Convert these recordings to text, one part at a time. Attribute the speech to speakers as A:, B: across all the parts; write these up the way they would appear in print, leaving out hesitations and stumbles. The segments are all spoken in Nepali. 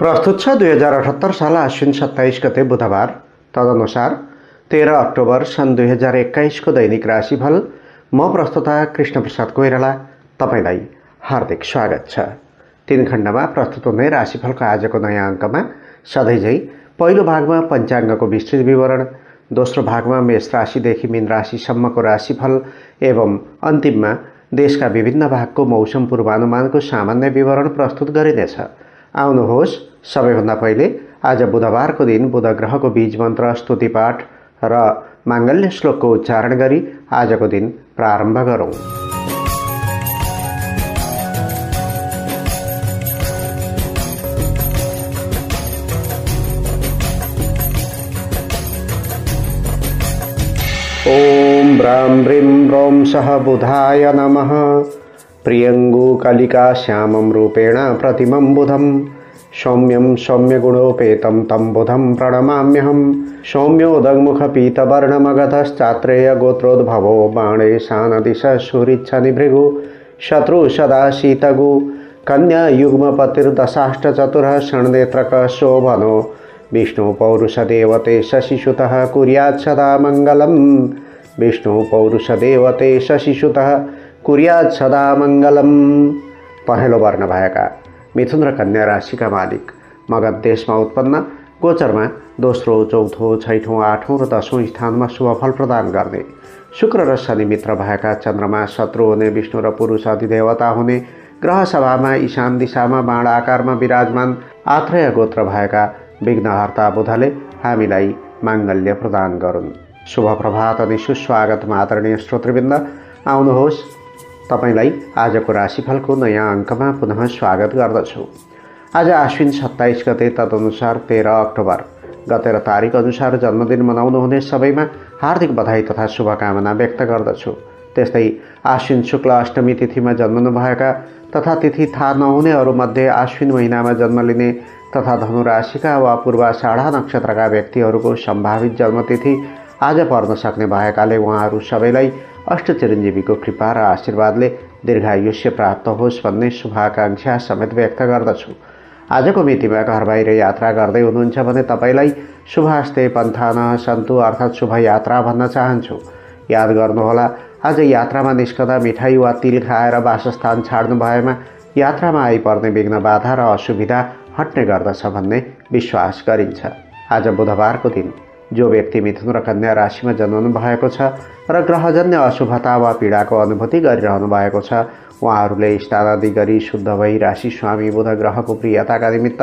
A: प्रस्तुत छ 2078 साल आश्विन 27 गते बुधबार। तदनुसार 13 अक्टोबर सन् 2021 को दैनिक राशिफल। म प्रस्तुता कृष्ण प्रसाद कोइराला तपाईलाई हार्दिक स्वागत छ। 3 खण्डमा प्रस्तुत हुने राशिफलको आजको नयाँ अङ्कमा सधैँझै पहिलो भागमा पञ्चाङ्गको विस्तृत विवरण, दोस्रो भागमा मेष राशिदेखि मीन राशिसम्मको राशिफल एवं अन्तिममा देशका विभिन्न भागको मौसम पूर्वानुमानको सामान्य विवरण प्रस्तुत गरिनेछ। आउनुहोस्, सबैभन्दा पहिले आज बुधबारको दिन बुध ग्रहको बीज मन्त्र, स्तुति पाठ र माङ्गल्य श्लोकको उच्चारण गरी आजको दिन प्रारम्भ गरौँ। ओम ब्रां ब्रीं ब्रौं सह बुधाय नमः। प्रियङ्गुकलिका श्यामं रूपेण प्रतिमं बुधं सौम्यं सौम्यगुणोपेतं तं बुधं प्रणमाम्यहं। सौम्योदग्मुखपीतवर्णमगधश्चात्रेयगोत्रोद्भवो बाणेशानदिशः सुहृच्छनिभृगु शत्रु सदा शीतगु कन्यायुग्मपतिर्दशाष्टचतुरः षण्नेत्रकः शोभनो विष्णुपौरुषदेवते शशिसुतः कुर्यात् सदा मङ्गलम्। विष्णुपौरुषदेवते शशिसुतः कुर्यात् सदा मङ्गलम्। पहेँलो वर्ण भएका मिथुन र कन्या राशिका मालिक मगध देशमा उत्पन्न, गोचरमा दोस्रो, चौथो, छैठौँ, आठौँ र 10औँ स्थानमा शुभफल प्रदान गर्ने, शुक्र र शनि मित्र भएका, चन्द्रमा शत्रु हुने, विष्णु र पुरुष अधिदेवता हुने, ग्रह सभामा ईशान दिशामा बाण आकारमा विराजमान, आत्रेय गोत्र भएका विघ्नहर्ता बुधले हामीलाई माङ्गल्य प्रदान गरून्। शुभ प्रभात अनि सुस्वागत आदरणीय श्रोतृवृन्द। आउनुहोस्, तपाईलाई आजको राशिफलको नयाँ अङ्कमा पुनः स्वागत गर्दछु। आज आश्विन 27 गते, तदनुसार 13 अक्टोबर गते र तारिक अनुसार जन्मदिन मनाउनुहुने सबैमा हार्दिक बधाई तथा शुभकामना व्यक्त गर्दछु। त्यस्तै आश्विन शुक्ल अष्टमी तिथिमा जन्मनुभएका तथा तिथि थाहा नहुनेहरूमध्ये आश्विन महिनामा जन्म लिने तथा धनु राशिका वा पूर्वाषाढा नक्षत्रका व्यक्तिहरूको सम्भावित जन्मतिथि आज पर्न सक्ने भएकाले उहाँहरू सबैलाई अष्टचिरञ्जीवीको कृपा र आशीर्वादले दीर्घायुष्य प्राप्त होस् भन्ने शुभाकांक्षा समेत व्यक्त गर्दछु। आजको मितिमा घर बाहिर यात्रा गर्दै हुनुहुन्छ भने तपाईँलाई शुभास्ते पन्थानः सन्तु अर्थात् शुभ यात्रा भन्न चाहन्छु। याद गर्नुहोला, आज यात्रामा निस्कँदा मिठाई वा तिल खाएर वासस्थान छाड्नु भएमा यात्रामा आइपर्ने विघ्न बाधा र असुविधा हट्ने गर्दछ भन्ने विश्वास गरिन्छ। आज बुधबारको दिन जो व्यक्ति मिथुन र कन्या राशिमा जन्मनु भएको छ र ग्रहजन्य अशुभता वा पीडाको अनुभूति गरिरहनु भएको छ, उहाँहरूले स्नान आदि गरी शुद्ध भई राशि स्वामी बुध ग्रहको प्रियताका निमित्त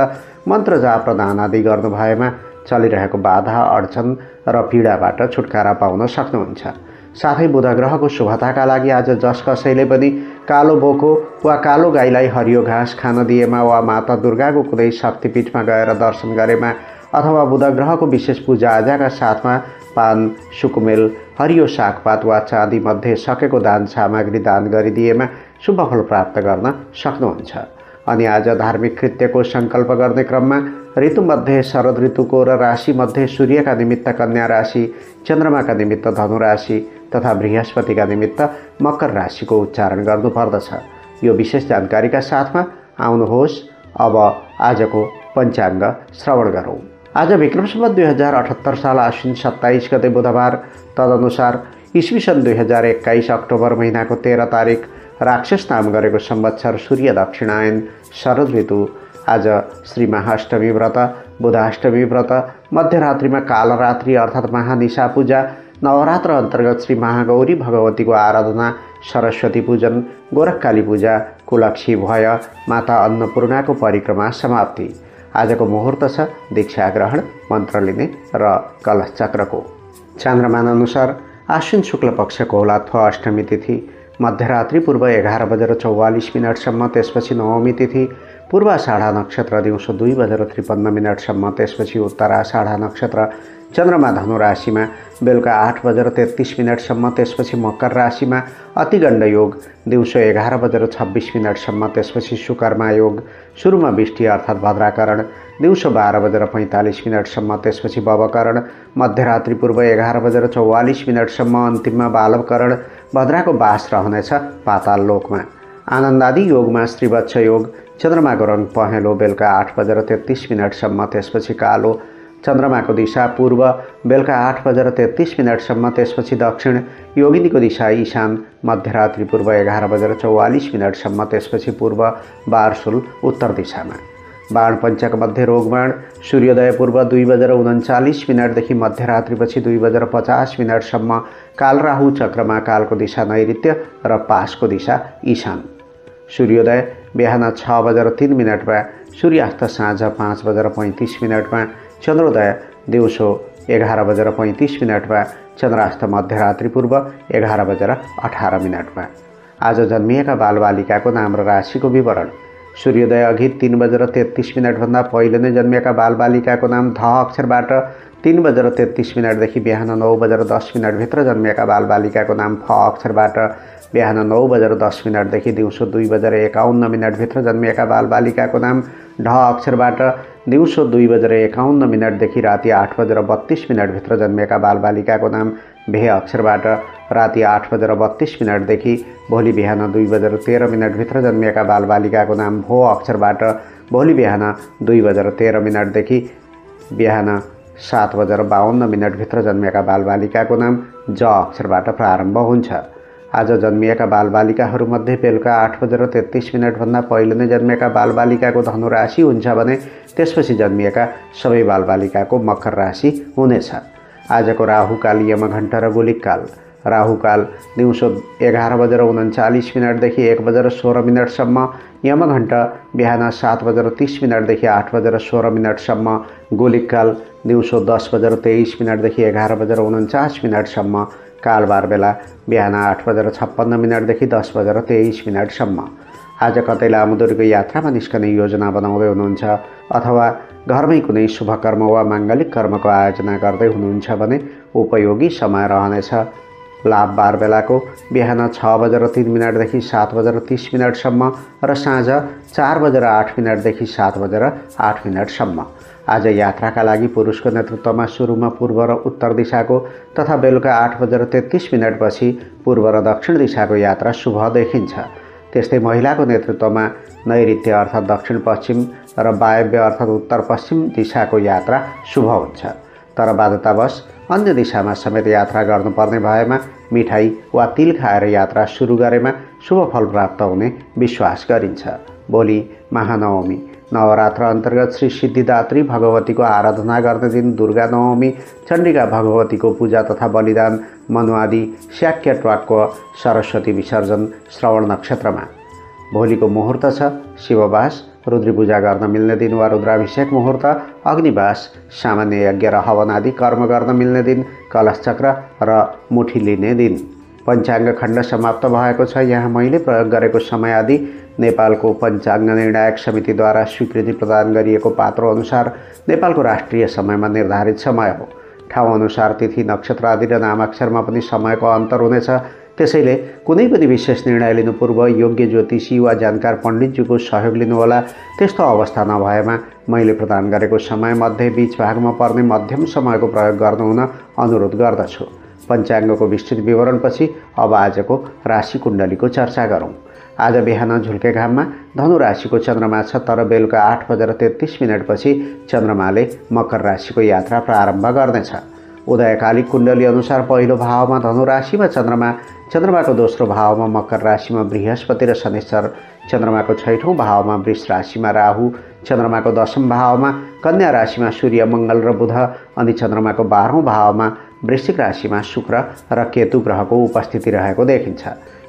A: मन्त्र जाप र दान आदि गर्नु भएमा चलिरहेको बाधा, अडचन र पीडाबाट छुटकारा पाउन सक्नुहुन्छ। साथै बुध ग्रहको शुभताका लागि आज जस कसैले पनि कालो बोको वा कालो गाईलाई हरियो घाँस खान दिएमा वा माता दुर्गाको कुनै शक्तिपीठमा गएर दर्शन गरेमा अथवा बुध ग्रहको विशेष पूजाआजाका साथमा पान, सुकुमेल, हरियो सागपात वा चाँदी मध्ये सकेको दान सामग्री दान गरिदिएमा शुभफल प्राप्त गर्न सक्नुहुन्छ। अनि आज धार्मिक कृत्यको सङ्कल्प गर्ने क्रममा ऋतुमध्ये शरद ऋतुको र राशिमध्ये सूर्यका निमित्त कन्या राशि, चन्द्रमाका निमित्त धनु राशि तथा बृहस्पतिका निमित्त मकर राशिको उच्चारण गर्नुपर्दछ। यो विशेष जानकारीका साथमा आउनुहोस् अब आजको पञ्चाङ्ग श्रवण गरौँ। आज विक्रम सम्वत 2078 साल आश्विन 27 गते बुधबार, तदनुसार ईस्वी सन् 2021 अक्टोबर महिनाको 13 तारिक राक्षस नाम गरेको संवत्सर सूर्य दक्षिणायन शरद ऋतु। आज श्री महाअष्टमी व्रत, बुधाष्टमी व्रत, मध्यरात्रिमा कालरात्रि अर्थात् महानिशा पूजा, नवरात्र अन्तर्गत श्री महागौरी भगवतीको आराधना, सरस्वती पूजन, गोरखकाली पूजा, कुलक्षी भय, माता अन्नपूर्णाको परिक्रमा समाप्ति। आजको मुहुर्त छ दीक्षा ग्रहण, मन्त्र लिने र कलश चक्रको। चान्द्रमान अनुसार आश्विन शुक्ल पक्षको औलाथ्वा अष्टमी तिथि मध्यरात्रि पूर्व 11:44 त्यसपछि नवमी तिथि पूर्वाषाढा नक्षत्र दिउँसो 2:53 त्यसपछि उत्तराषाढा नक्षत्र, चन्द्रमा धनु राशिमा बेलुका 8:33 त्यसपछि मकर राशिमा अतिगण्ड योग, दिउँसो 11:26 त्यसपछि सुकर्मा योग, सुरुमा बिष्टी अर्थात् भद्राकरण, दिउँसो 12:45 त्यसपछि बवकरण, मध्यरात्रि पूर्व 11:44 अन्तिममा बालवकरण, भद्राको बास रहनेछ पाताल लोकमा। आनन्दादि योगमा श्रीवत्स योग, चन्द्रमाको रङ पहेँलो बेलुका 8:33 त्यसपछि कालो। चन्द्रमाको दिशा पूर्व बेलुका 8:33 त्यसपछि दक्षिण। योगिनीको दिशा ईशान मध्यरात्रि पूर्व 11:44 त्यसपछि पूर्व बारसुल उत्तर दिशामा। बाण पञ्चक मध्य रोगबाण सूर्योदय पूर्व 2:39 मध्यरात्रिपछि 2:50 काल राहु चक्रमा कालको दिशा नैऋत्य र पासको दिशा ईशान। सूर्योदय बिहान 6:03 सूर्यास्त साँझ 5:35 चन्द्रोदय दिउँसो 11:35 चन्द्रास्त मध्यरात्रि पूर्व 11:18 आज जन्मिएका बालबालिकाको नाम र राशिको विवरण। सूर्योदय अघि 3:33 पहिले नै जन्मिएका बालबालिकाको नाम ध अक्षरबाट 3:33 देखि बिहान 9:10 भित्र जन्मिएका बालबालिकाको नाम फ अक्षरबाट बिहान 9:10 देखि दिउँसो 2:51 भित्र जन्मिएका बालबालिकाको नाम ढ अक्षरबाट दिउँसो 2:51 देखि राति 8:32 भित्र जन्मिएका बालबालिकाको नाम भे अक्षरबाट राति 8:32 देखि भोलि बिहान 2:13 भित्र जन्मिएका बालबालिकाको नाम भो अक्षरबाट भोलि बिहान 2:13 देखि बिहान 7:52 भित्र जन्मिएका बालबालिकाको नाम ज अक्षरबाट प्रारम्भ हुन्छ। आज जन्मिएका बालबालिकाहरूमध्ये बेलुका 8:33 पहिले नै जन्मिएका बालबालिकाको धनु राशि हुन्छ भने त्यसपछि जन्मिएका सबै बालबालिकाको मकर राशि हुनेछ। आजको राहुकाल यमघण्ट र गोलिककाल। राहुकाल दिउँसो 11:39 देखि 1:16 यमघण्ट बिहान 7:30 देखि 8:16 गोलिककाल दिउँसो 10:23 देखि 11:49 कालबार बेला बिहान 8:56 देखि 10:23 आज कतै लामो दूरीको यात्रामा निस्कने योजना बनाउँदै हुनुहुन्छ अथवा घरमै कुनै शुभ कर्म वा माङ्गलिक कर्मको आयोजना गर्दै हुनुहुन्छ भने उपयोगी समय रहनेछ। लाभ बार बेलाको बिहान 6:03 देखि 7:30 र साँझ 4:08 देखि 7:08 आज यात्राका लागि पुरुषको नेतृत्वमा सुरुमा पूर्व र उत्तर दिशाको तथा बेलुका 8:33 पछि पूर्व र दक्षिण दिशाको यात्रा शुभ देखिन्छ। त्यस्तै महिलाको नेतृत्वमा नैऋत्य अर्थात् दक्षिण पश्चिम र वायव्य अर्थात् उत्तर पश्चिम दिशाको यात्रा शुभ हुन्छ। तर बाध्यतावश अन्य दिशामा समेत यात्रा गर्नुपर्ने भएमा मिठाई वा तिल खाएर यात्रा सुरु गरेमा शुभ फल प्राप्त हुने विश्वास गरिन्छ। भोलि महानवमी नवरात्र अन्तर्गत श्री सिद्धिदात्री भगवतीको आराधना गर्ने दिन दुर्गा नवमी चण्डिका भगवतीको पूजा तथा बलिदान मनुवादी शाक्य ट्वाकको सरस्वती विसर्जन श्रवण नक्षत्रमा। भोलिको मुहुर्त छ शिववास रुद्री पूजा गर्न मिल्ने दिन वा रुद्राभिषेक मुहुर्त अग्निवास सामान्य यज्ञ र हवन आदि कर्म गर्न मिल्ने दिन कलश चक्र र मुठी लिने दिन। पञ्चाङ्ग खण्ड समाप्त भएको छ। यहाँ मैले प्रयोग गरेको समय आदि नेपालको पञ्चाङ्ग निर्णायक समितिद्वारा स्वीकृति प्रदान गरिएको पात्रो अनुसार नेपालको राष्ट्रिय समयमा निर्धारित समय हो। ठाउँ अनुसार तिथि नक्षत्र आदि र नामाक्षरमा पनि समयको अन्तर हुनेछ। त्यसैले कुनै पनि विशेष निर्णय लिनु पूर्व योग्य ज्योतिषी वा जानकार पण्डितज्यूको सहयोग लिनुहोला। त्यस्तो अवस्था नभएमा मैले प्रदान गरेको समय मध्ये बीच भागमा पर्ने मध्यम समयको प्रयोग गर्नुहुन अनुरोध गर्दछु। पञ्चाङ्गको विस्तृत विवरणपछि अब आजको राशि कुण्डलीको चर्चा गरौँ। आज बिहान झुल्के घाममा धनु राशिको चन्द्रमा छ, तर बेलुका 8:33 पछि चन्द्रमाले मकर राशिको यात्रा प्रारम्भ गर्नेछ। उदयकालिक कुण्डली अनुसार पहिलो भावमा धनु राशिमा चन्द्रमा, चन्द्रमाको दोस्रो भावमा मकर राशिमा बृहस्पति र शनिश्चर, चन्द्रमाको छैठौँ भावमा वृष राशिमा राहु, चन्द्रमाको दशम भावमा कन्या राशिमा सूर्य मङ्गल र बुध अनि चन्द्रमाको 12औं भावमा वृश्चिक राशिमा शुक्र र केतु ग्रहको उपस्थिति रहेको देखिन्छ।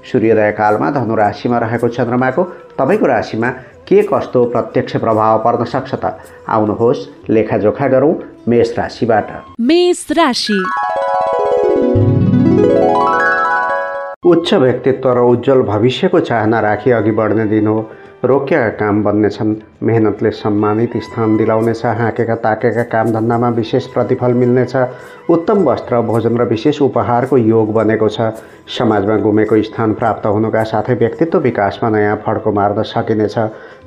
A: सूर्योदय कालमा धनु राशिमा रहेको चन्द्रमाको तपाईको राशिमा के कस्तो प्रत्यक्ष प्रभाव पर्न सक्छ त आउनुहोस् लेखाजोखा गरौँ मेष राशिबाट।
B: मेष राशि
A: उच्च व्यक्तित्व र उज्जवल भविष्यको चाहना राखी अघि बढ्ने दिन हो। रोकिएका काम बन्नेछन्, मेहनतले सम्मानित स्थान दिलाउनेछ। हाँकेका ताकेका काम धन्दामा विशेष प्रतिफल मिल्नेछ। उत्तम वस्त्र, भोजन र विशेष उपहारको योग बनेको छ। समाजमा गुमेको स्थान प्राप्त हुनुका साथै व्यक्तित्व विकासमा नयाँ फड्को मार्न सकिनेछ।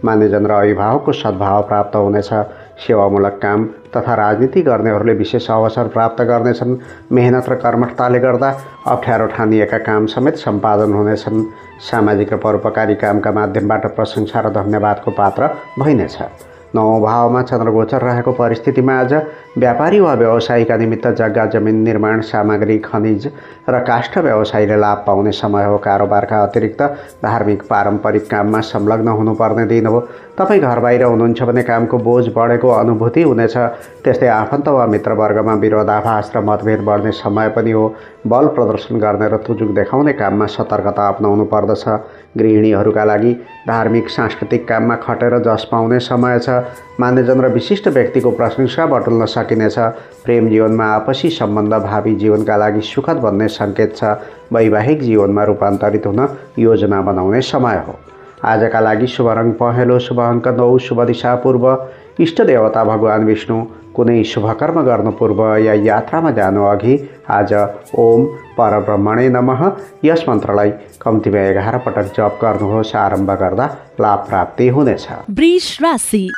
A: मान्यजन र अभिभावकको सद्भाव प्राप्त हुनेछ। सेवामूलक काम तथा राजनीति गर्नेहरूले विशेष अवसर प्राप्त गर्नेछन्। मेहनत र कर्मठताले गर्दा अप्ठ्यारो ठानिएका काम समेत सम्पादन हुनेछन्। सामाजिक र परोपकारी कामका माध्यमबाट प्रशंसा र धन्यवादको पात्र भइनेछ। 9औं भावमा चन्द्रगोचर रहेको परिस्थितिमा आज व्यापारी वा व्यवसायीका निमित्त जग्गा जमिन निर्माण सामग्री खनिज र काष्ठ व्यवसायीले लाभ पाउने समय हो। कारोबारका अतिरिक्त धार्मिक पारम्परिक काममा संलग्न हुनुपर्ने दिन हो। तपाईँ घर बाहिर हुनुहुन्छ भने कामको बोझ बढेको अनुभूति हुनेछ। त्यस्तै आफन्त वा मित्रवर्गमा विरोधाभास र मतभेद बढ्ने समय पनि हो। बल प्रदर्शन गर्ने र तुजुक देखाउने काममा सतर्कता अपनाउनु पर्दछ। गृहिणीहरूका लागि धार्मिक सांस्कृतिक काममा खटेर जस पाउने समय छ। मान्यजन र विशिष्ट व्यक्तिको प्रशंसा बटुल्न सकिनेछ। प्रेम जीवनमा आपसी सम्बन्ध भावी जीवनका लागि सुखद बन्ने सङ्केत छ। वैवाहिक जीवनमा रूपान्तरित हुन योजना बनाउने समय हो। आजका लागि शुभ रङ पहेँलो, शुभ अङ्क 9, शुभ दिशा पूर्व, इष्ट देवता भगवान विष्णु। कुनै शुभ कर्म गर्नु पूर्व या यात्रामा जानु अघि आज ओम परब्रह्मणे नमः यस मन्त्रलाई कम्तीमा 11 पटक जप गर्नुहोस्। आरम्भ गर्दा लाभ प्राप्ति हुनेछ।
B: वृष राशि।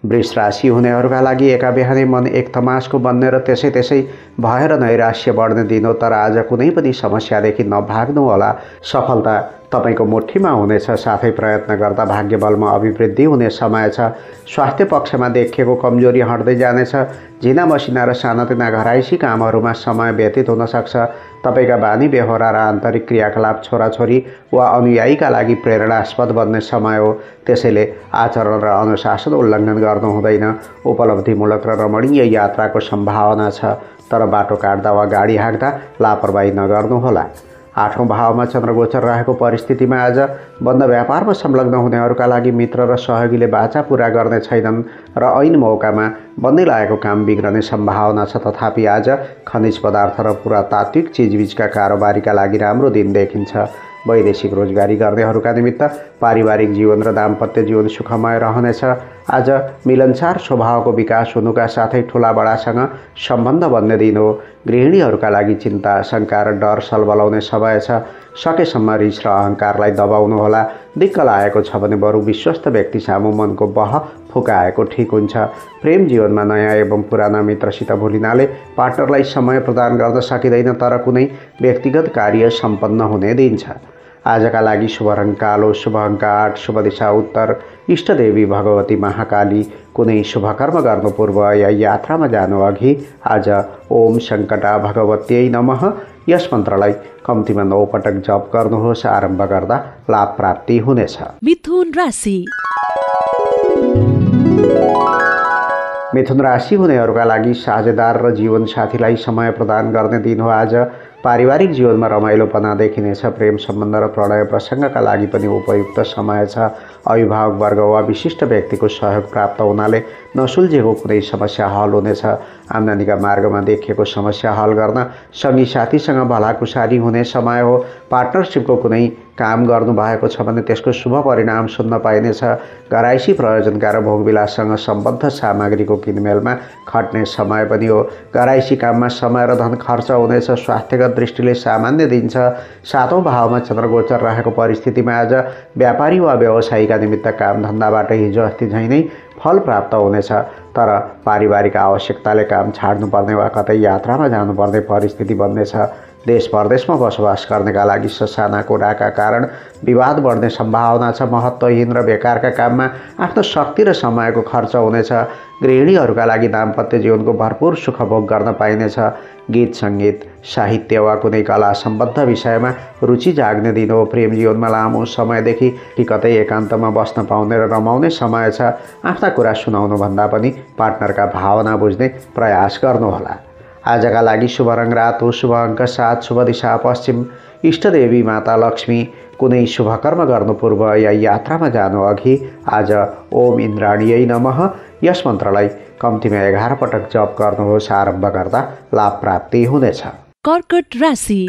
A: वृष राशि हुनेहरूका लागि एका बिहानै मन एक तमासको बन्ने र त्यसै भएर नैराश्य बढ्ने दिन हो। तर आज कुनै पनि समस्यादेखि नभाग्नु होला। सफलता तपाईको मुठीमा हुनेछ। साथै प्रयत्न गर्दा भाग्यबलमा अभिवृद्धि हुने समय छ। स्वास्थ्य पक्षमा देखिएको कमजोरी हट्दै जानेछ। झिना मसिना र सानातिना घराइसी कामहरूमा समय व्यतीत हुन सक्छ। तपाईका बानी बेहोरा र आन्तरिक क्रियाकलाप छोराछोरी वा अनुयायीका लागि प्रेरणास्पद बन्ने समय हो। त्यसैले आचरण र अनुशासन उल्लङ्घन गर्नु हुँदैन। उपलब्धिमूलक र रमणीय यात्राको सम्भावना छ। तर बाटो काट्दा वा गाडी हाँक्दा लापरवाही नगर्नुहोला। 8औं भावमा चन्द्रगोचर रहेको परिस्थितिमा आज बन्द व्यापारमा संलग्न हुनेहरूका लागि मित्र र सहयोगीले बाचा पूरा गर्ने छैनन् र ऐन मौकामा बन्दै लागेको काम बिग्रने सम्भावना छ। तथापि आज खनिज पदार्थ र पुरातात्विक चिजबिजका कारोबारीका लागि राम्रो दिन देखिन्छ। वैदेशिक रोजगारी गर्नेहरूका निमित्त पारिवारिक जीवन र दाम्पत्य जीवन सुखमय रहनेछ। आज मिलनसार स्वभावको विकास हुनुका साथै ठुला बडासँग सम्बन्ध बन्ने दिन हो। गृहिणीहरूका लागि चिन्ता, शङ्का र डर सलबलाउने समय छ। सकेसम्म रिस र अहङ्कारलाई दबाउनुहोला। दिक्क लागेको छ भने बरु विश्वस्त व्यक्ति सामु मनको बह फुकाएको ठिक हुन्छ। प्रेम जीवनमा नयाँ एवं पुराना मित्रसित भुलिनाले पार्टनरलाई समय प्रदान गर्न सकिँदैन। तर कुनै व्यक्तिगत कार्य सम्पन्न हुने दिन छ। आजका लागि शुभ रङ कालो, शुभ अङ्क 8, शुभ दिशा उत्तर, इष्टदेवी भगवती महाकाली। कुनै शुभ कर्म गर्नु पूर्व या यात्रामा जानु अघि आज ओम सङ्कटा भगवत्यै नमः यस मन्त्रलाई कम्तीमा 9 पटक जप गर्नुहोस्। आरम्भ गर्दा लाभ प्राप्ति हुनेछ।
B: मिथुन राशि।
A: मिथुन राशि हुनेहरूका लागि साझेदार र जीवनसाथीलाई समय प्रदान गर्ने दिन हो। आज पारिवारिक जीवनमा रमाइलोपना देखिनेछ। प्रेम सम्बन्ध र प्रणय प्रसङ्गका लागि पनि उपयुक्त समय छ। अभिभावक वर्ग वा विशिष्ट व्यक्तिको सहयोग प्राप्त हुनाले नसुल्झेको कुनै समस्या हल हुनेछ। आम्दानीका मार्गमा देखिएको समस्या हल गर्न सँगी साथीसँग भलाकुसारी हुने समय हो। पार्टनरसिपको कुनै काम गर्नुभएको छ भने त्यसको शुभ परिणाम सुन्न पाइनेछ। घराइसी प्रयोजनका र भोगविलाससँग सम्बद्ध सामग्रीको किनमेलमा खट्ने समय पनि हो। घराइसी काममा समय र धन खर्च हुनेछ। स्वास्थ्यगत दृष्टिले सामान्य दिन छ। 7औं भावमा चन्द्रगोचर रहेको परिस्थितिमा आज व्यापारी वा व्यवसायीका निमित्त कामधन्दाबाट हिजो अस्ति झैँ नै फल प्राप्त हुनेछ। तर पारिवारिक आवश्यकताले काम छाड्नुपर्ने वा कतै यात्रामा जानुपर्ने परिस्थिति बन्नेछ। देश परदेशमा बसोबास गर्नेका लागि ससाना कुराका कारण विवाद बढ्ने सम्भावना छ। महत्त्वहीन र बेकारका काममा आफ्नो शक्ति र समयको खर्च हुनेछ। गृहिणीहरूका लागि दाम्पत्य जीवनको भरपूर सुखभोग गर्न पाइनेछ। गीत सङ्गीत साहित्य वा कुनै कला सम्बद्ध विषयमा रुचि जाग्ने दिन हो। प्रेम जीवनमा लामो समयदेखि कतै एकान्तमा बस्न पाउने र रमाउने समय छ। आफ्ना कुरा सुनाउनुभन्दा पनि पार्टनरका भावना बुझ्ने प्रयास गर्नुहोला। आजका लागि शुभ रङ रातो, शुभ अङ्क 7, शुभ दिशा पश्चिम, इष्टदेवी माता लक्ष्मी। कुनै शुभ कर्म गर्नु पूर्व या यात्रामा जानु अघि आज ओम इन्द्राणीयै नमः यस मन्त्रलाई कम्तीमा 11 पटक जप गर्नुहोस्। आरम्भ गर्दा लाभ प्राप्ति हुनेछ।
B: कर्कट राशि।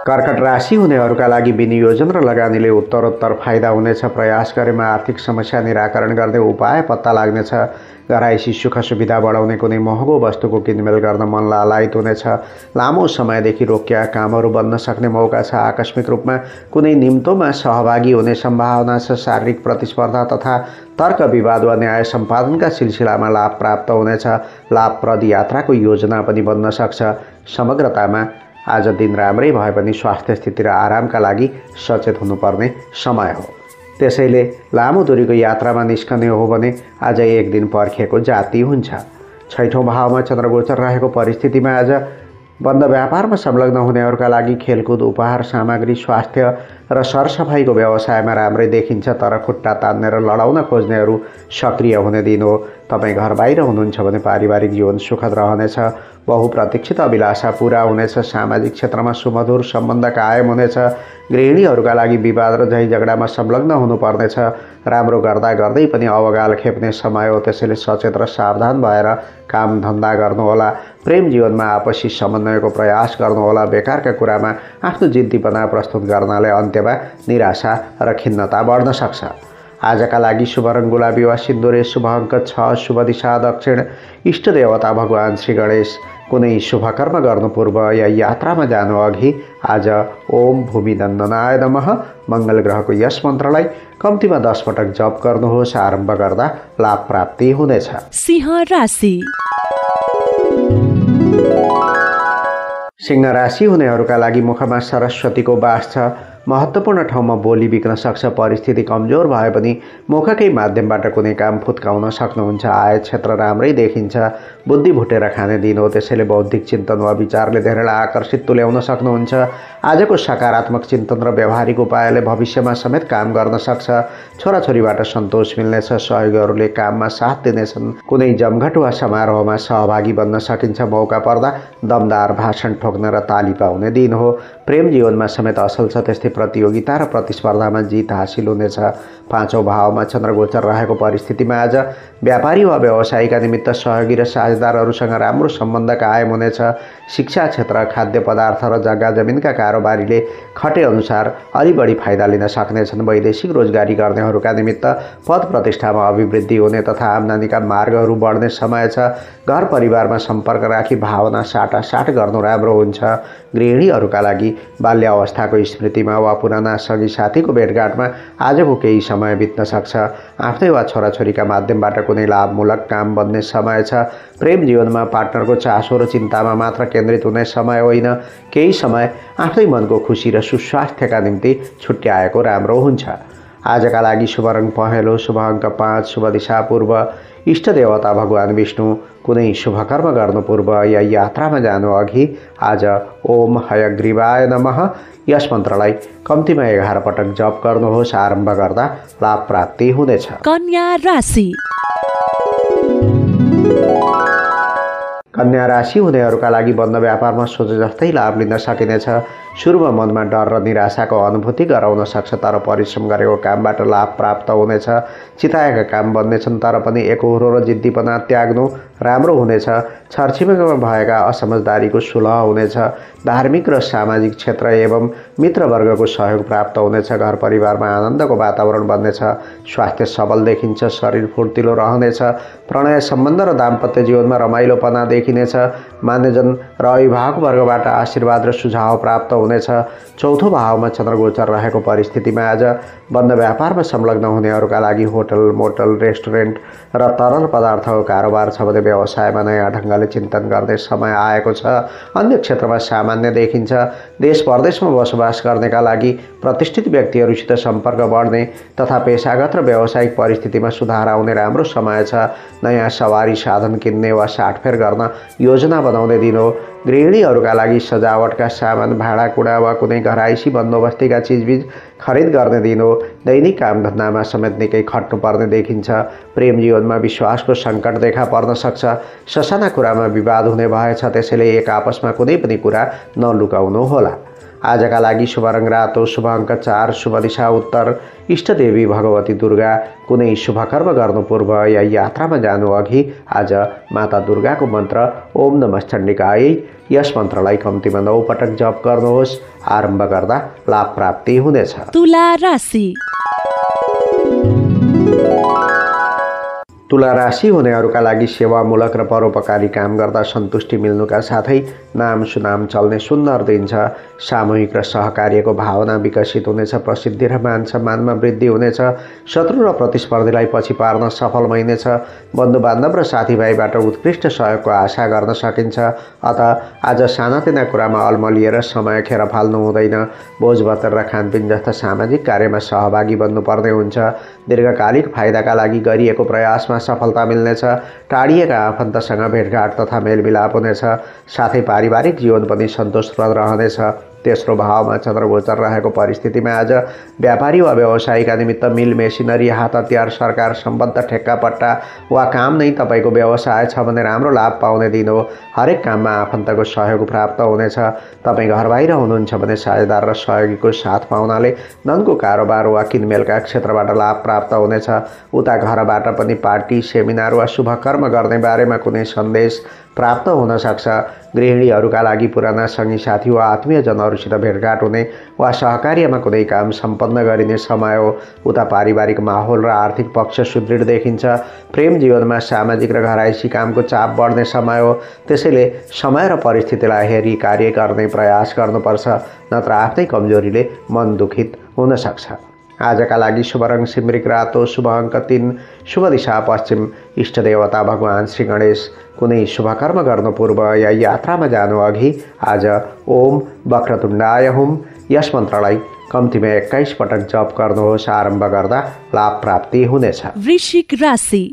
A: कर्कट राशि हुनेहरूका लागि विनियोजन र लगानीले उत्तरोत्तर फाइदा हुनेछ। प्रयास गरेमा आर्थिक समस्या निराकरण गर्ने उपाय पत्ता लाग्नेछ। घरायसी सुख सुविधा बढाउने कुनै महँगो वस्तुको किनमेल गर्न मन लालायित हुनेछ। लामो समयदेखि रोकिएका कामहरू बन्न सक्ने मौका छ। आकस्मिक रूपमा कुनै निम्तोमा सहभागी हुने सम्भावना छ। शारीरिक प्रतिस्पर्धा तथा तर्क विवाद वा न्याय सम्पादनका सिलसिलामा लाभ प्राप्त हुनेछ। लाभप्रद यात्राको योजना पनि बन्न सक्छ। समग्रतामा आज दिन राम्रै भए पनि स्वास्थ्य स्थिति र आरामका लागि सचेत हुनुपर्ने समय हो। त्यसैले लामो दूरीको यात्रामा निस्कने हो भने आज एक दिन पर्खेको जाति हुन्छ। 6औं भावमा चन्द्रगोचर रहेको परिस्थितिमा आज बन्द व्यापारमा संलग्न हुनेहरूका लागि खेलकुद, उपहार सामग्री, स्वास्थ्य र सरसफाइको व्यवसायमा राम्रै देखिन्छ। तर खुट्टा तान्ने र लडाउन खोज्नेहरू सक्रिय हुने दिन हो। तपाईँ घर बाहिर हुनुहुन्छ भने पारिवारिक जीवन सुखद रहनेछ। बहुप्रतीक्षित अभिलाषा पूरा हुनेछ। सामाजिक क्षेत्रमा सुमधुर सम्बन्ध कायम हुनेछ। गृहिणीहरूका लागि विवाद र झै झगडामा संलग्न हुनुपर्नेछ। राम्रो गर्दा गर्दै पनि अवगाल खेप्ने समय हो। त्यसैले सचेत र सावधान भएर काम धन्दा गर्नुहोला। प्रेम जीवनमा आपसी समन्वयको प्रयास गर्नुहोला। बेकारका कुरामा आफ्नो जिद्दीपना प्रस्तुत गर्नाले अन्त्यमा निराशा र खिन्नता बढ्न सक्छ। आजका लागि शुभ रङ गुलाबी वा सिन्दुरे, शुभ अङ्क 6, शुभ दिशा दक्षिण, इष्ट देवता भगवान श्री गणेश। कुनै शुभ कर्म गर्नु पूर्व या यात्रामा जानु अघि आज ओम भूमिदण्डनाय नमः मङ्गल ग्रहको यस मन्त्रलाई कम्तीमा 10 पटक जप गर्नुहोस्। आरम्भ गर्दा लाभ प्राप्ति हुनेछ।
B: सिंह राशि।
A: सिंह राशि हुनेहरूका लागि मुखमा सरस्वतीको वास छ। महत्त्वपूर्ण ठाउँमा बोली बिग्न सक्छ। परिस्थिति कमजोर भए पनि मुखकै माध्यमबाट कुनै काम फुत्काउन सक्नुहुन्छ। आय क्षेत्र राम्रै देखिन्छ। बुद्धि भुटेर खाने दिन हो। त्यसैले बौद्धिक चिन्तन वा विचारले धेरैलाई आकर्षित तुल्याउन सक्नुहुन्छ। आजको सकारात्मक चिन्तन र व्यावहारिक उपायले भविष्यमा समेत काम गर्न सक्छ। छोराछोरीबाट सन्तोष मिल्नेछ। सहयोगीहरूले काममा साथ दिनेछन्। कुनै जमघट वा समारोहमा सहभागी बन्न सकिन्छ। मौका पर्दा दमदार भाषण ठोक्न र ताली पाउने दिन हो। प्रेम जीवनमा समेत असल छ। त्यस्तै प्रतियोगिता र प्रतिस्पर्धामा जित हासिल हुनेछ। 5औं भावमा चन्द्रगोचर रहेको परिस्थितिमा आज व्यापारी वा व्यवसायीका निमित्त सहयोगी र साझेदारहरूसँग राम्रो सम्बन्ध कायम हुनेछ। शिक्षा क्षेत्र, खाद्य पदार्थ र जग्गा जमिनका कारोबारीले खटेअनुसार अलि बढी फाइदा लिन सक्नेछन्। वैदेशिक रोजगारी गर्नेहरूका निमित्त पद प्रतिष्ठामा अभिवृद्धि हुने तथा आम्दानीका मार्गहरू बढ्ने समय छ। घर परिवारमा सम्पर्क राखी भावना साटासाट गर्नु राम्रो हुन्छ। गृहिणीहरूका लागि बाल्य अवस्थाको स्मृतिमा वा पुराना सगी साथीको भेटघाटमा आजको केही समय बित्न सक्छ। आफ्नै वा छोराछोरीका माध्यमबाट कुनै लाभमूलक काम बन्ने समय छ। प्रेम जीवनमा पार्टनरको चासो र चिन्तामा मात्र केन्द्रित हुने समय होइन। केही समय आफ्नै मनको खुसी र सुस्वास्थ्यका निम्ति छुट्याएको राम्रो हुन्छ। आजका लागि शुभ रङ पहेँलो, शुभ अङ्क 5, शुभ दिशा पूर्व, इष्ट देवता भगवान विष्णु। कुनै शुभ कर्म गर्नु पूर्व या यात्रामा जानु अघि आज ओम हयग्रीवाय नमः यस मन्त्रलाई कम्तीमा 11 पटक जप गर्नुहोस्। आरम्भ गर्दा लाभ प्राप्ति हुनेछ।
B: कन्या राशि।
A: कन्या राशि हुनेहरूका लागि बन्द व्यापारमा सोचे जस्तै लाभ लिन सकिनेछ। सुरुमा मनमा डर र निराशाको अनुभूति गराउन सक्छ। तर परिश्रम गरेको कामबाट लाभ प्राप्त हुनेछ। चिताएका काम बन्नेछन् तर पनि एकहोरो र जिद्दीपना त्याग्नु राम्रो हुनेछ। छरछिमेकमा भएका असमझदारीको सुलह हुनेछ। धार्मिक र सामाजिक क्षेत्र एवं मित्रवर्गको सहयोग प्राप्त हुनेछ। घर परिवारमा आनन्दको वातावरण बन्नेछ। स्वास्थ्य सबल देखिन्छ। शरीर फुर्तिलो रहनेछ। प्रणय सम्बन्ध र दाम्पत्य जीवनमा रमाइलोपना देखिनेछ। मान्यजन र अभिभावक वर्गबाट आशीर्वाद र सुझाव प्राप्त हुनेछ। 4औं भावमा चन्द्रगोचर रहेको परिस्थितिमा आज बन्द व्यापारमा संलग्न हुनेहरूका लागि होटल, मोटल, रेस्टुरेन्ट र तरल पदार्थको कारोबार छ भने व्यवसायमा नयाँ ढङ्गले चिन्तन गर्ने समय आएको छ। अन्य क्षेत्रमा सामान्य देखिन्छ। देश परदेशमा बसोबास गर्नेका लागि प्रतिष्ठित व्यक्तिहरूसित सम्पर्क बढ्ने तथा पेशागत र व्यावसायिक परिस्थितिमा सुधार आउने राम्रो समय छ। नयाँ सवारी साधन किन्ने वा साटफेर गर्न योजना बनाउने दिन हो। गृहिणीहरूका लागि सजावटका सामान, भाँडाकुँडा वा कुनै घरायसी बन्दोबस्तीका चिजबिज खरिद गर्ने दिन हो। दैनिक कामधन्दामा समेत निकै खट्नुपर्ने देखिन्छ। प्रेम जीवनमा विश्वासको सङ्कट देखा पर्न सक्छ। ससाना कुरामा विवाद हुने भएछ। त्यसैले एक आपसमा कुनै पनि कुरा नलुकाउनु होला। आजका लागि शुभ रङ रातो, शुभ अङ्क 4, शुभ दिशा उत्तर, इष्टदेवी भगवती दुर्गा। कुनै शुभ कर्म गर्नु पूर्व या यात्रामा जानु अघि आज माता दुर्गाको मन्त्र ओम नमः चण्डिकायै, यस मन्त्रलाई कम्तीमा 9 पटक जप गर्नुहोस्। आरम्भ गर्दा लाभ प्राप्ति हुनेछ।
B: तुला राशि।
A: तुला राशि हुनेहरूका लागि सेवामूलक र परोपकारी काम गर्दा सन्तुष्टि मिल्नुका साथै नाम सुनाम चल्ने सुन्दर दिन छ। सामूहिक र सहकार्यको भावना विकसित हुनेछ। प्रसिद्धि र मान सम्मानमा वृद्धि हुनेछ। शत्रु र प्रतिस्पर्धीलाई पछि पार्न सफल महिनेछ। बन्धुबान्धव र साथीभाइबाट उत्कृष्ट सहयोगको आशा गर्न सकिन्छ। अत आज सानातिना कुरामा अल्मलिएर समय खेर फाल्नु हुँदैन। भोजभतेर र खानपिन जस्ता सामाजिक कार्यमा सहभागी बन्नुपर्ने हुन्छ। दीर्घकालिक फाइदाका लागि गरिएको प्रयासमा सफलता मिल्नेछ। टाढिएका आफन्तसँग भेटघाट तथा मेलमिलाप हुनेछ। साथै पारिवारिक जीवन पनि सन्तोषप्रद रहनेछ। तेस्रो भावमा चन्द्रगोचर रहेको परिस्थितिमा आज व्यापारी वा व्यवसायीका निमित्त मिल मेसिनरी, हात हतियार, सरकार सम्बद्ध ठेक्कापट्टा वा काम नै तपाईँको व्यवसाय छ भने राम्रो लाभ पाउने दिन हो। हरेक काममा आफन्तको सहयोग प्राप्त हुनेछ। तपाईँ घर बाहिर हुनुहुन्छ भने साझेदार र सहयोगीको साथ पाउनाले धनको कारोबार वा किनमेलका क्षेत्रबाट लाभ प्राप्त हुनेछ। उता घरबाट पनि पार्टी, सेमिनार वा शुभ कर्म गर्ने बारेमा कुनै सन्देश प्राप्त हुन सक्छ। गृहिणीहरूका लागि पुराना सङ्गी साथी वा आत्मीयजनहरूसित भेटघाट हुने वा सहकार्यमा कुनै काम सम्पन्न गरिने समय हो। उता पारिवारिक माहौल र आर्थिक पक्ष सुदृढ देखिन्छ। प्रेम जीवनमा सामाजिक र घरायसी कामको चाप बढ्ने समय हो। त्यसैले समय र परिस्थितिलाई हेरी कार्य गर्ने प्रयास गर्नुपर्छ, नत्र आफ्नै कमजोरीले मन दुखित हुन सक्छ। आजका लागि शुभ रङ सिमरिक रातो, शुभ अङ्क 3, शुभ दिशा पश्चिम, इष्टदेवता भगवान श्री गणेश। कुनै शुभ कर्म गर्नु पूर्व या यात्रामा जानु अघि आज ओम वक्रतुण्डाय हुम, यस मन्त्रलाई कम्तीमा 21 पटक जप गर्नुहोस्। आरम्भ गर्दा लाभ प्राप्ति हुनेछ।
B: वृश्चिक राशि।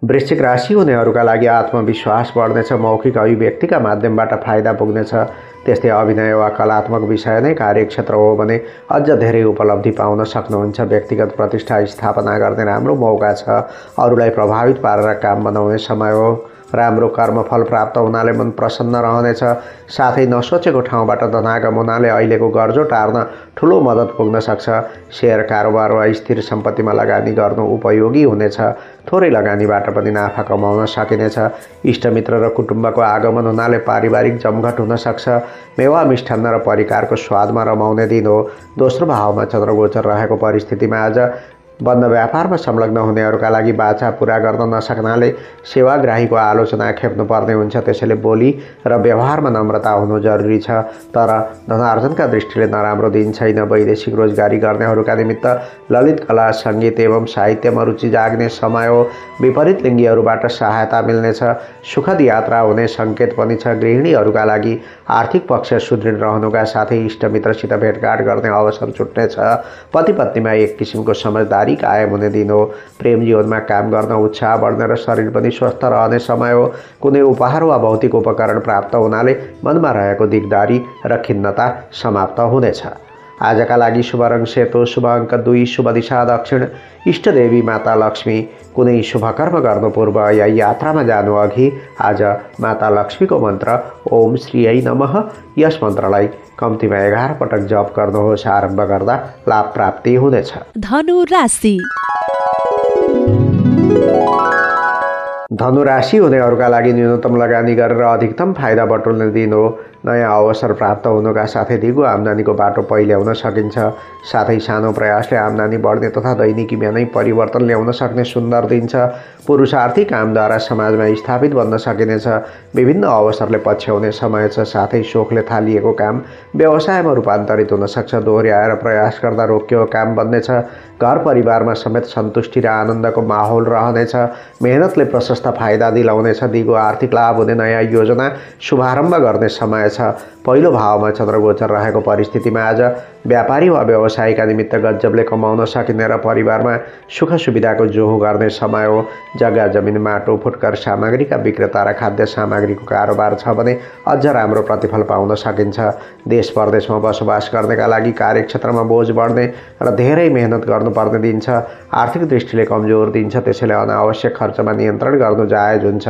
A: वृश्चिक राशि हुनेहरूका लागि आत्मविश्वास बढ्नेछ। मौखिक अभिव्यक्तिका माध्यमबाट फाइदा पुग्नेछ। त्यस्तै अभिनय वा कलात्मक विषय नै कार्यक्षेत्र हो भने अझ धेरै उपलब्धि पाउन सक्नुहुन्छ। व्यक्तिगत प्रतिष्ठा स्थापना गर्ने राम्रो मौका छ। अरूलाई प्रभावित पारेर काम बनाउने समय हो। राम्रो कर्मफल प्राप्त हुनाले मन प्रसन्न रहनेछ। साथै नसोचेको ठाउँबाट धनागम हुनाले अहिलेको गर्जो टार्न ठुलो मद्दत पुग्न सक्छ। सेयर कारोबार वा स्थिर सम्पत्तिमा लगानी गर्नु उपयोगी हुनेछ। थोरै लगानीबाट पनि नाफा कमाउन सकिनेछ। इष्टमित्र र कुटुम्बको आगमन हुनाले पारिवारिक जमघट हुन सक्छ। मेवा मिष्ठान्न र परिकारको स्वादमा रमाउने दिन हो। दोस्रो भावमा चन्द्रगोचर रहेको परिस्थितिमा आज बन्द व्यापारमा संलग्न हुनेहरूका लागि बाचा पूरा गर्न नसक्नाले सेवाग्राहीको आलोचना खेप्नुपर्ने हुन्छ। त्यसैले बोली र व्यवहारमा नम्रता हुनु जरुरी छ। तर धनार्जनका दृष्टिले नराम्रो दिन छैन। वैदेशिक रोजगारी गर्नेहरूका निमित्त ललित कला, सङ्गीत एवं साहित्यमा रुचि जाग्ने समय हो। विपरीत लिङ्गीहरूबाट सहायता मिल्नेछ। सुखद यात्रा हुने सङ्केत पनि छ। गृहिणीहरूका लागि आर्थिक पक्ष सुदृढ रहनुका साथै इष्टमित्रसित भेटघाट गर्ने अवसर छुट्नेछ। पति पत्नीमा एक किसिमको समझदारी कायम हुने दिन हो। प्रेम जीवनमा काम गर्न उत्साह बढ्ने र शरीर पनि स्वस्थ रहने समय हो। कुनै उपहार वा भौतिक उपकरण प्राप्त हुनाले मनमा रहेको दिगदारी र खिन्नता समाप्त हुनेछ। आजका लागि शुभ रङ सेतो, शुभ अङ्क 2, शुभ दिशा दक्षिण, इष्टदेवी माता लक्ष्मी। कुनै शुभ कर्म गर्नु पूर्व या यात्रामा जानु अघि आज माता लक्ष्मीको मन्त्र ओम श्रीयै नमः, यस मन्त्रलाई कम्तीमा 11 पटक जप गर्नुहोस्। आरम्भ गर्दा लाभ प्राप्ति हुनेछ।
B: धनु राशि।
A: धनु राशि हुनेहरूका लागि न्यूनतम लगानी गरेर अधिकतम फाइदा बटुल्ने दिन हो। नयाँ अवसर प्राप्त हुनुका साथै दिगो आम्दानीको बाटो पहिल्याउन सकिन्छ। साथै सानो प्रयासले आम्दानी बढ्ने तथा दैनिकीमा नै परिवर्तन ल्याउन सक्ने सुन्दर दिन छ। पुरुषार्थी कामद्वारा समाजमा स्थापित बन्न सकिनेछ। विभिन्न अवसरले पछ्याउने समय छ। साथै सोखले थालिएको काम व्यवसायमा रूपान्तरित हुन सक्छ। दोहोर्याएर प्रयास गर्दा रोकिएको काम बन्नेछ। घर परिवारमा समेत सन्तुष्टि र आनन्दको माहौल रहनेछ। मेहनतले प्रशस्त फाइदा दिलाउनेछ। दिगो आर्थिक लाभ हुने नयाँ योजना शुभारम्भ गर्ने समय छ। हुनेछ। पहिलो भावमा चन्द्रगोचर रहेको परिस्थितिमा आज व्यापारी वा व्यवसायका निमित्त गजबले कमाउन सकिने र परिवारमा सुख सुविधाको जोहो गर्ने समय हो। जग्गा जमिन माटो फुटकर सामग्रीका विक्रेता र खाद्य सामग्रीको कारोबार छ भने अझ राम्रो प्रतिफल पाउन सकिन्छ। देश परदेशमा बसोबास गर्नेका लागि कार्यक्षेत्रमा बोझ बढ्ने र धेरै मेहनत गर्नुपर्ने दिन्छ। आर्थिक दृष्टिले कमजोर दिन्छ, त्यसैले अनावश्यक खर्चमा नियन्त्रण गर्नु जायज हुन्छ।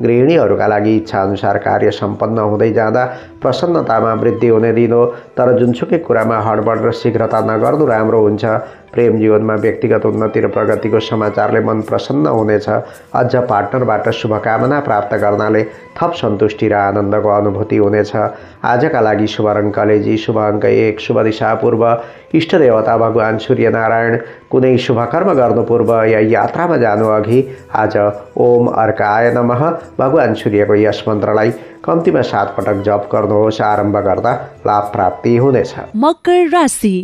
A: गृहिणीहरूका लागि इच्छाअनुसार कार्य सम्पन्न हुँदै जाँदा प्रसन्नतामा वृद्धि हुने दिन हो, तर जुनसुकै कुरामा हडबड र शीघ्रता नगर्नु राम्रो हुन्छ। प्रेम जीवनमा व्यक्तिगत उन्नति र प्रगतिको समाचारले मन प्रसन्न हुनेछ। अझ पार्टनरबाट शुभकामना प्राप्त गर्नाले थप सन्तुष्टि र आनन्दको अनुभूति हुनेछ। आजका लागि शुभ रङ कलेजी, शुभ अङ्क 1, शुभ दिशा पूर्व, इष्टदेवता भगवान सूर्यनारायण। कुनै शुभकर्म गर्नु पूर्व या यात्रामा जानु अघि आज ओम अर्काय नमः भगवान सूर्यको यस मन्त्रलाई कम्तीमा 7 पटक जप गर्नुहोस्। आरम्भ गर्दा लाभ प्राप्ति हुनेछ।
B: मकर राशि।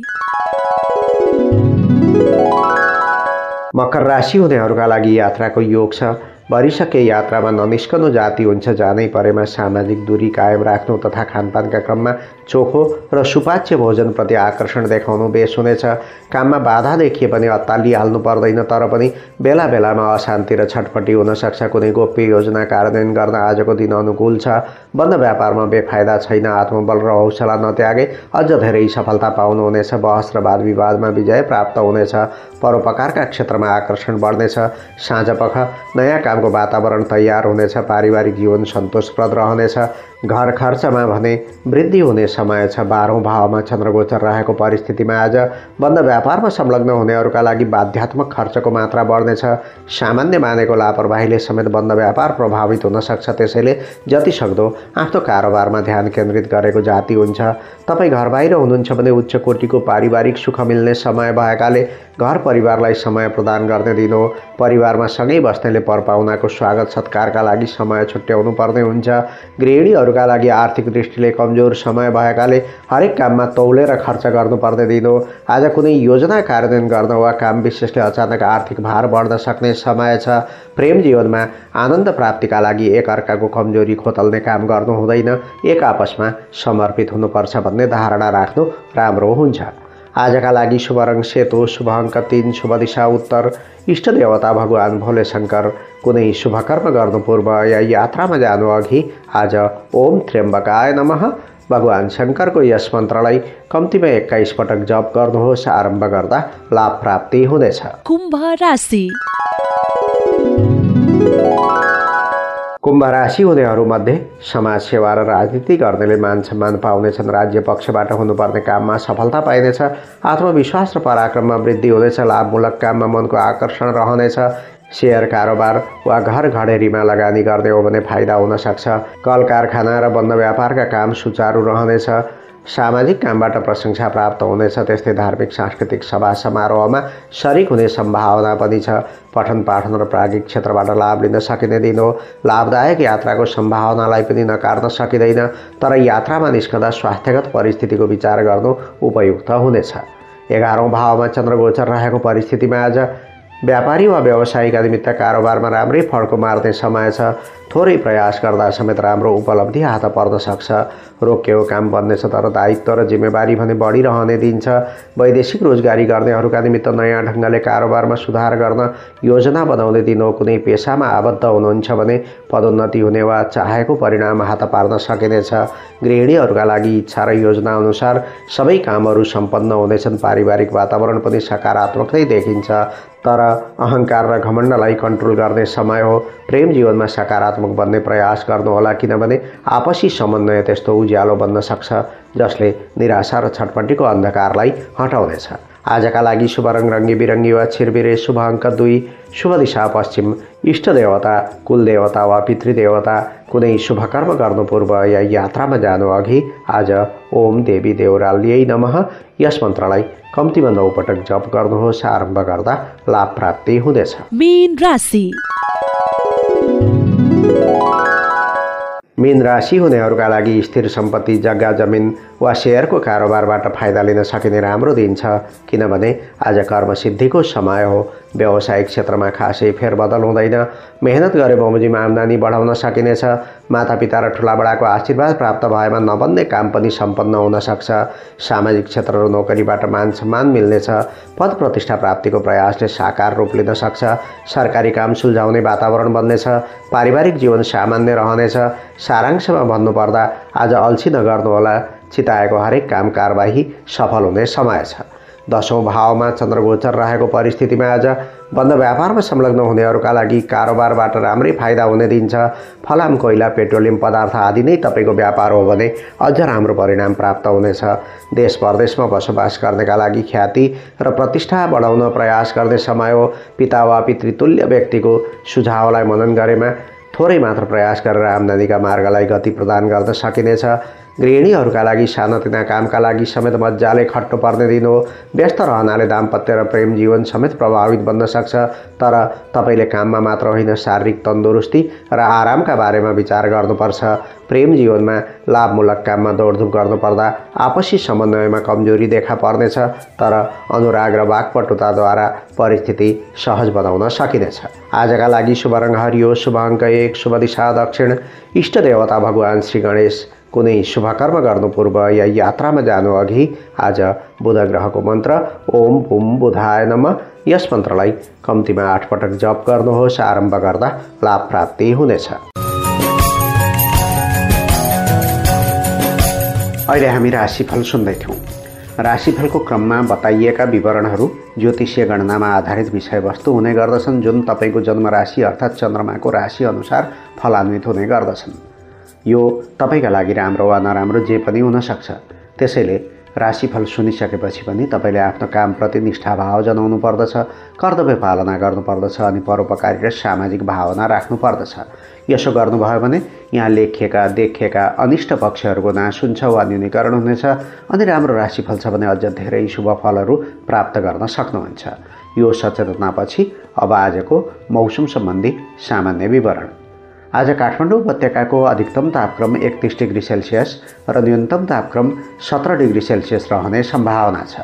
A: मकर राशि हुनेहरूका लागि यात्राको योग छ। भरिसके यात्रामा ननिस्कनु जाति हुन्छ। जानै परेमा सामाजिक दूरी कायम राख्नु तथा खानपानका क्रममा चोखो र सुपाच्य भोजनप्रति आकर्षण देखाउनु बेस हुनेछ। काममा बाधा देखिए पनि अत्तालिहाल्नु पर्दैन, तर पनि बेला बेलामा अशान्ति र छटपटी हुन सक्छ। कुनै गोप्य योजना कार्यान्वयन गर्न आजको दिन अनुकूल छ। बन्द व्यापारमा बेफाइदा छैन। आत्मबल र हौसला नत्यागे अझ धेरै सफलता पाउनुहुनेछ। बहस र वाद विवादमा विजय प्राप्त हुनेछ। परोपकारका क्षेत्रमा आकर्षण बढ्नेछ। साँझपख नयाँ कामको वातावरण तयार हुनेछ। पारिवारिक जीवन सन्तोषप्रद रहनेछ। घर खर्चमा भने वृद्धि हुने समय छ। 12औं भावमा चन्द्रगोचर रहेको परिस्थितिमा आज बन्द व्यापारमा संलग्न हुनेहरूका लागि बाध्यात्मक खर्चको मात्रा बढ्नेछ। सामान्य मानेको लापरवाहीले समेत बन्द व्यापार प्रभावित हुन सक्छ, त्यसैले जति सक्दो आफ्नो कारोबारमा ध्यान केन्द्रित गरेको जाति हुन्छ। तपाईँ घर बाहिर हुनुहुन्छ भने उच्च कोटिको पारिवारिक सुख मिल्ने समय भएकाले घर परिवारलाई समय प्रदान गर्ने दिन हो। परिवारमा सँगै बस्नेले परपाहुनाको स्वागत सत्कारका लागि समय छुट्याउनु पर्ने हुन्छ। गृहिणीहरूका लागि आर्थिक दृष्टिले कमजोर समय भएकाले हरेक काममा तौलेर खर्च गर्नुपर्ने दिन हो। आज कुनै योजना कार्यान्वयन गर्न वा काम विशेषले अचानक आर्थिक भार बढ्न सक्ने समय छ। प्रेम जीवनमा आनन्द प्राप्तिका लागि एक अर्काको कमजोरी खोतल्ने काम गर्नु हुँदैन। एक आपसमा समर्पित हुनुपर्छ भन्ने धारणा राख्नु राम्रो हुन्छ। आजका लागि शुभ रङ सेतो, शुभ अङ्क 3, शुभ दिशा उत्तर, इष्टदेवता भगवान भोले शङ्कर। कुनै शुभकर्म गर्नु पूर्व या यात्रामा जानु अघि आज ओम त्र्यम्बकाय नमः भगवान शङ्करको यस मन्त्रलाई कम्तीमा 21 पटक जप गर्नुहोस्। आरम्भ गर्दा लाभ प्राप्ति हुनेछ।
B: कुम्भ राशि।
A: कुम्भ राशि हुनेहरूमध्ये समाज सेवा र राजनीति गर्नेले मान सम्मान पाउनेछन्। राज्य पक्षबाट हुनुपर्ने काममा सफलता पाइनेछ। आत्मविश्वास र पराक्रममा वृद्धि हुनेछ। लाभमूलक काममा मनको आकर्षण रहनेछ। सेयर कारोबार वा घर घडेरीमा लगानी गर्ने हो भने फाइदा हुन सक्छ। कल कारखाना र बन्द व्यापारका काम सुचारू रहनेछ। सामाजिक कामबाट प्रशंसा प्राप्त हुनेछ। त्यस्तै धार्मिक सांस्कृतिक सभा समारोहमा शरिक हुने सम्भावना पनि छ। पठन पाठन र प्राज्ञिक क्षेत्रबाट लाभ लिन सकिने दिन हो। लाभदायक यात्राको सम्भावनालाई पनि नकार्न सकिँदैन, तर यात्रामा निस्कँदा स्वास्थ्यगत परिस्थितिको विचार गर्नु उपयुक्त हुनेछ। 11औं भावमा चन्द्रगोचर रहेको परिस्थितिमा आज व्यापारी वा व्यवसायीका निमित्त कारोबारमा राम्रै फड्को मार्ने समय छ। थोरै प्रयास गर्दा समेत राम्रो उपलब्धि हात पर्न सक्छ। रोकिएको काम बन्नेछ, तर दायित्व र जिम्मेवारी भने बढिरहने दिन्छ। वैदेशिक रोजगारी गर्नेहरूका निमित्त नयाँ ढङ्गले कारोबारमा सुधार गर्न योजना बनाउने दिन हो। कुनै पेसामा आबद्ध हुनुहुन्छ भने पदोन्नति हुने वा चाहेको परिणाम हात पार्न सकिनेछ। गृहिणीहरूका लागि इच्छा र योजना अनुसार सबै कामहरू सम्पन्न हुनेछन्। पारिवारिक वातावरण पनि सकारात्मक नै देखिन्छ, तर अहङ्कार र घमण्डलाई कन्ट्रोल गर्ने समय हो। प्रेम जीवनमा सकारात्मक बन्ने प्रयास गर्नुहोला, किनभने आपसी समन्वय त्यस्तो उज्यालो बन्न सक्छ जसले निराशा र छटपटीको अन्धकारलाई हटाउनेछ। आजका लागि शुभ रङ रङ्गी बिरङ्गी वा छिरबिरे, शुभ अङ्क 2, शुभ दिशा पश्चिम, इष्टदेवता कुलदेवता वा पितृदेवता। कुनै शुभकर्म गर्नु पूर्व या यात्रामा जानु अघि आज ओम देवी देवराल्यै नमः यस मन्त्रलाई कम्तीमा 9 पटक जप गर्नुहोस्। आरम्भ गर्दा लाभ प्राप्ति हुनेछ।
B: मीन राशि।
A: मीन राशि हुनेहरूका लागि स्थिर सम्पत्ति, जग्गा जमिन वा सेयरको कारोबारबाट फाइदा लिन सकिने राम्रो दिन छ, किनभने आज कर्मसिद्धिको समय हो। व्यावसायिक क्षेत्रमा खासै फेरबदल हुँदैन। मेहनत गरे बमोजिम आम्दानी बढाउन सकिनेछ। मातापिता र ठुलाबडाको आशीर्वाद प्राप्त भएमा नबन्ने काम पनि सम्पन्न हुन सक्छ। सामाजिक क्षेत्र र नोकरीबाट मान सम्मान मिल्नेछ। पद प्रतिष्ठा प्राप्तिको प्रयासले साकार रूप लिन सक्छ। सरकारी काम सुल्झाउने वातावरण बन्नेछ। पारिवारिक जीवन सामान्य रहनेछ। सारांशमा भन्नुपर्दा आज अल्छी नगर्नुहोला। चिताएको हरेक काम कारबाही सफल हुने समय छ। 10औं भावमा चन्द्रगोचर रहेको परिस्थितिमा आज बन्द व्यापारमा संलग्न हुनेहरूका लागि कारोबारबाट राम्रै फाइदा हुने दिन छ। फलाम, कोइला, पेट्रोलियम पदार्थ आदि नै तपाईँको व्यापार हो भने अझ राम्रो परिणाम प्राप्त हुनेछ। देश परदेशमा बसोबास गर्नेका लागि ख्याति र प्रतिष्ठा बढाउन प्रयास गर्ने समय हो। पिता वा पितृतुल्य व्यक्तिको सुझावलाई मनन गरेमा थोरै मात्र प्रयास गरेर आम्दानीका मार्गलाई गति प्रदान गर्न सकिनेछ। गृहिणीहरूका लागि सानातिना कामका लागि समेत मजाले खट्नुपर्ने दिन हो। व्यस्त रहनाले दाम्पत्य र प्रेम जीवन समेत प्रभावित बन्न सक्छ। तर तपाईँले काममा मात्र होइन, शारीरिक तन्दुरुस्ती र आरामका बारेमा विचार गर्नुपर्छ। प्रेम जीवनमा लाभमूलक काममा दौडधुप गर्नुपर्दा आपसी समन्वयमा कमजोरी देखा पर्नेछ। तर अनुराग र वाक्पटुताद्वारा परिस्थिति सहज बनाउन सकिनेछ। आजका लागि शुभ रङ हरियो, शुभ अङ्क 1, शुभ दिशा दक्षिण। इष्ट देवता भगवान श्री गणेश। कुनै शुभ कर्म गर्नु पूर्व या यात्रामा जानु अघि आज बुध ग्रहको मन्त्र ओम भूम बुधाय नमः यस मन्त्रलाई कम्तीमा 8 पटक जप गर्नुहोस्। आरम्भ गर्दा लाभ प्राप्ति हुनेछ। अहिले हामी राशिफल सुन्दैथ्यौँ। राशिफलको क्रममा बताइएका विवरणहरू ज्योतिषीय गणनामा आधारित विषयवस्तु हुने गर्दछन्, जुन तपाईँको जन्म राशि अर्थात् चन्द्रमाको राशि अनुसार फलान्वित हुने गर्दछन्। यो तपाईँका लागि राम्रो वा नराम्रो जे पनि हुन सक्छ। त्यसैले राशिफल सुनिसकेपछि पनि तपाईँले आफ्नो कामप्रति निष्ठाभाव जनाउनु पर्दछ, कर्तव्य पालना गर्नुपर्दछ अनि परोपकारी र सामाजिक भावना राख्नुपर्दछ। यसो गर्नुभयो भने यहाँ लेखिएका देखिएका अनिष्ट पक्षहरूको नाश हुन्छ वा न्यूनीकरण हुनेछ अनि राम्रो राशिफल छ भने अझ धेरै शुभ फलहरू प्राप्त गर्न सक्नुहुन्छ। यो सचेतनापछि अब आजको मौसम सम्बन्धी सामान्य विवरण। आज काठमाडौँ उपत्यकाको अधिकतम तापक्रम 31 डिग्री सेल्सियस र न्यूनतम तापक्रम 17 डिग्री सेल्सियस रहने सम्भावना छ।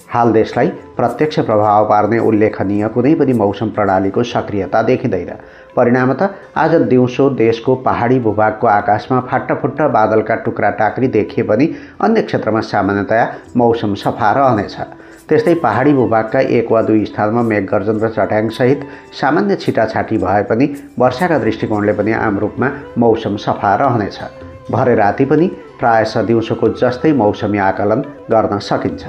A: हाल देशलाई प्रत्यक्ष प्रभाव पार्ने उल्लेखनीय कुनै पनि मौसम प्रणालीको सक्रियता देखिँदैन। परिणामतः आज दिउँसो देशको पहाडी भूभागको आकाशमा फाट्टाफुट्ट बादलका टुक्रा टाक्री देखिए पनि अन्य क्षेत्रमा सामान्यतया मौसम सफा रहनेछ। त्यस्तै पहाडी भूभागका 1 वा 2 स्थानमा मेघगर्जन र चट्याङसहित सामान्य छिटाछाटी भए पनि वर्षाका दृष्टिकोणले पनि आम रूपमा मौसम सफा रहनेछ। भरे राति पनि प्रायः दिउँसोको जस्तै मौसमी आकलन गर्न सकिन्छ।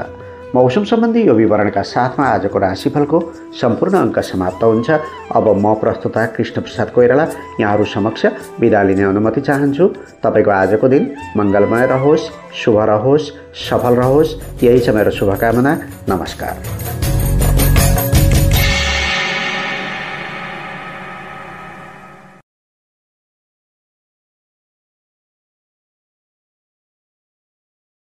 A: मौसम सम्बन्धी यो विवरणका साथमा आजको राशिफलको सम्पूर्ण अङ्क समाप्त हुन्छ। अब म प्रस्तुता कृष्णप्रसाद कोइराला यहाँहरू समक्ष बिदा लिने अनुमति चाहन्छु। तपाईँको आजको दिन मङ्गलमय रहोस्, शुभ रहोस्, सफल रहोस्, यही छ मेरो शुभकामना। नमस्कार।